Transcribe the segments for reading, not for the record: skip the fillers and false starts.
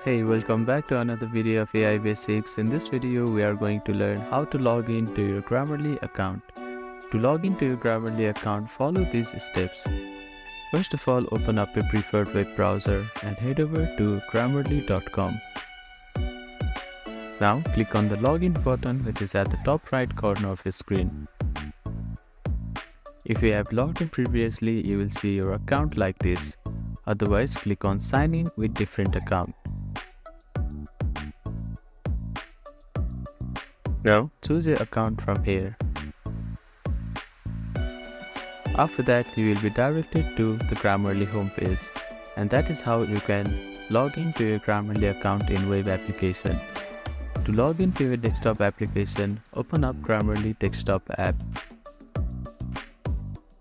Hey, welcome back to another video of AI Basics. In this video, we are going to learn how to log in to your Grammarly account. To log into your Grammarly account, follow these steps. First of all, open up a preferred web browser and head over to grammarly.com. Now, click on the login button which is at the top right corner of your screen. If you have logged in previously, you will see your account like this. Otherwise, click on sign in with different account. Now, choose your account from here. After that, you will be directed to the Grammarly homepage, and that is how you can log into your Grammarly account in web application. To log into your desktop application, open up Grammarly desktop app.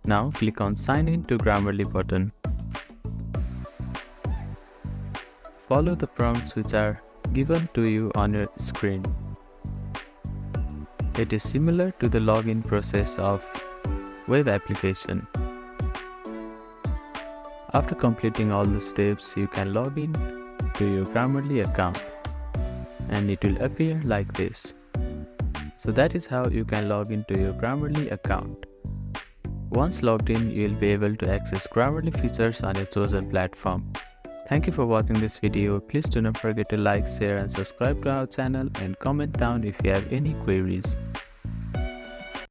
Now, click on Sign in to Grammarly button. Follow the prompts which are given to you on your screen. It is similar to the login process of web application. After completing all the steps, you can log in to your Grammarly account and it will appear like this. So that is how you can log into your Grammarly account. Once logged in, you will be able to access Grammarly features on your chosen platform. Thank you for watching this video. Please do not forget to like, share and subscribe to our channel and comment down if you have any queries.